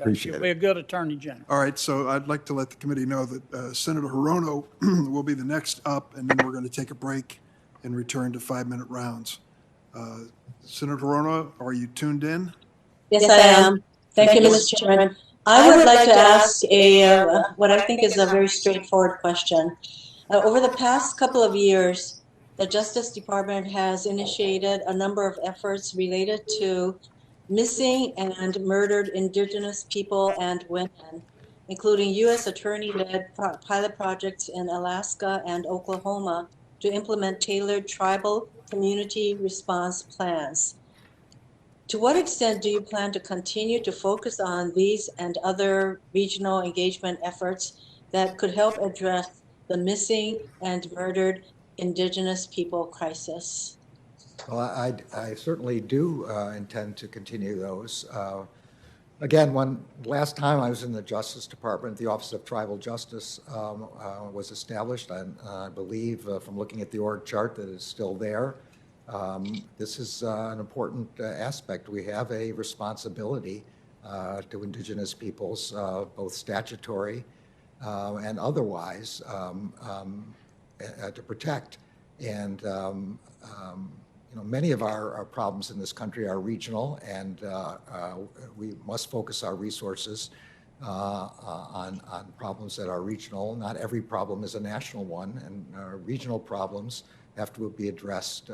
Appreciate You'll be a it. good Attorney General. All right, so I'd like to let the committee know that Senator Hirono will be the next up, and then we're going to take a break and return to 5-minute rounds. Senator Hirono, are you tuned in? Yes, I am. Thank you, Mr. Chairman. I would like to ask what I think is a very straightforward question. Over the past couple of years, the Justice Department has initiated a number of efforts related to missing and murdered Indigenous people and women, including U.S. Attorney-led pilot projects in Alaska and Oklahoma to implement tailored tribal community response plans. To what extent do you plan to continue to focus on these and other regional engagement efforts that could help address the missing and murdered Indigenous people crisis? Well, I certainly do intend to continue those. Again, last time I was in the Justice Department, the Office of Tribal Justice was established, and I believe from looking at the org chart that it's still there. This is an important aspect. We have a responsibility to Indigenous peoples, both statutory and otherwise, to protect. And many of our problems in this country are regional, and we must focus our resources on problems that are regional. Not every problem is a national one, and regional problems have to be addressed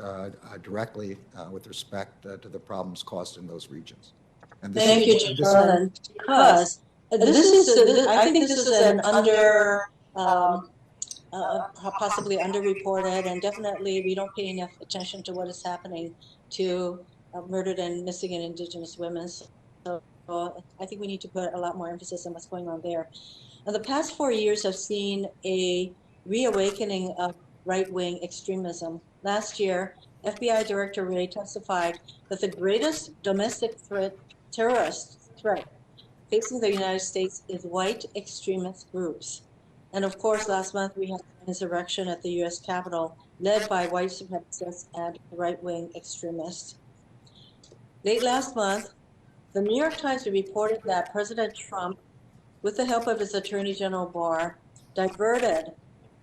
directly with respect to the problems caused in those regions. And thank you, Charlene, because I think this is an possibly underreported, and definitely we don't pay enough attention to what is happening to murdered and missing and Indigenous women. So I think we need to put a lot more emphasis on what's going on there. Now, the past 4 years have seen a reawakening of right-wing extremism. Last year, FBI Director Wray testified that the greatest domestic terrorist threat facing the United States is white extremist groups. And of course, last month we had an insurrection at the U.S. Capitol led by white supremacists and right-wing extremists. Late last month, the New York Times reported that President Trump, with the help of his Attorney General Barr, diverted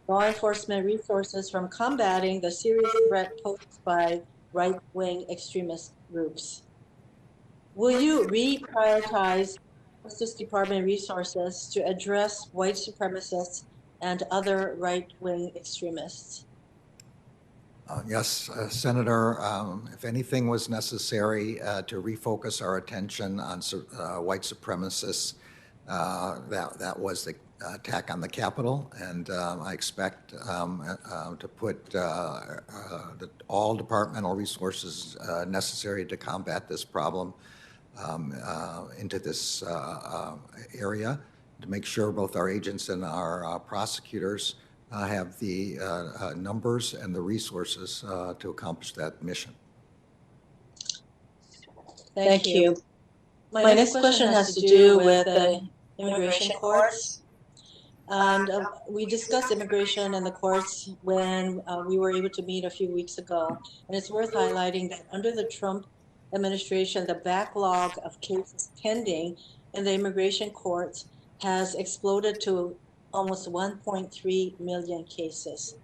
law enforcement resources from combating the serious threat posed by right-wing extremist groups. Will you reprioritize Justice Department resources to address white supremacists and other right-wing extremists? Yes, Senator, if anything was necessary to refocus our attention on white supremacists, that was the attack on the Capitol, and I expect to put all departmental resources necessary to combat this problem into this area, to make sure both our agents and our prosecutors have the numbers and the resources to accomplish that mission. Thank you. My next question has to do with the immigration courts. And we discussed immigration and the courts when we were able to meet a few weeks ago. And it's worth highlighting that under the Trump administration, the backlog of cases pending in the immigration courts has exploded to almost 1.3 million cases.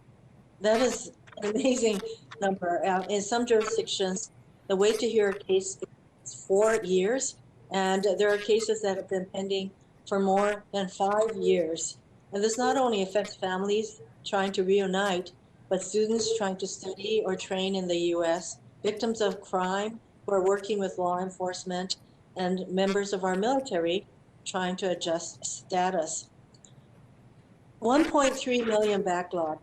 That is an amazing number. In some jurisdictions, the wait to hear a case is 4 years, and there are cases that have been pending for more than 5 years. And this not only affects families trying to reunite, but students trying to study or train in the U.S., victims of crime who are working with law enforcement, and members of our military trying to adjust status. 1.3 million backlog.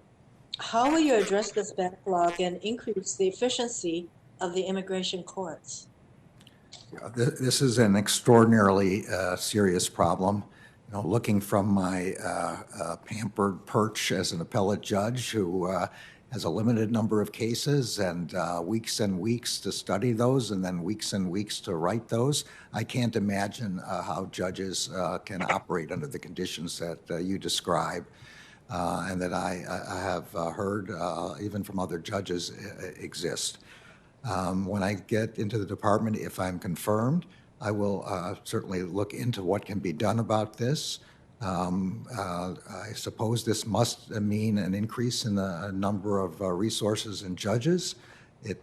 How will you address this backlog and increase the efficiency of the immigration courts? This is an extraordinarily serious problem. Looking from my pampered perch as an appellate judge who has a limited number of cases and weeks to study those, and then weeks and weeks to write those, I can't imagine how judges can operate under the conditions that you describe and that I have heard even from other judges exist. When I get into the department, if I'm confirmed, I will certainly look into what can be done about this. I suppose this must mean an increase in the number of resources and judges. It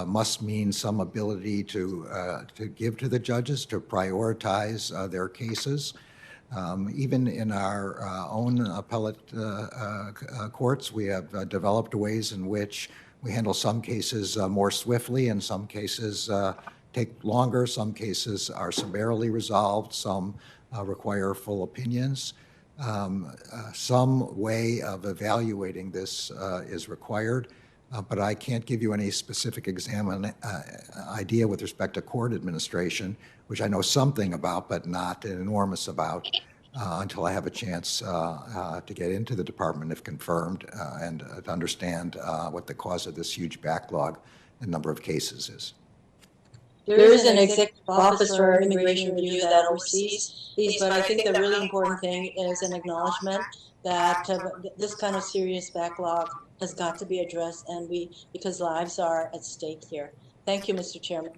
must mean some ability to give to the judges to prioritize their cases. Even in our own appellate courts, we have developed ways in which we handle some cases more swiftly, and some cases take longer. Some cases are summarily resolved. Some require full opinions. Some way of evaluating this is required, but I can't give you any specific idea with respect to court administration, which I know something about, but not an enormous about, until I have a chance to get into the department if confirmed and to understand what the cause of this huge backlog and number of cases is. There is an executive office for immigration review that oversees these, but I think the really important thing is an acknowledgement that this kind of serious backlog has got to be addressed, and because lives are at stake here. Thank you, Mr. Chairman.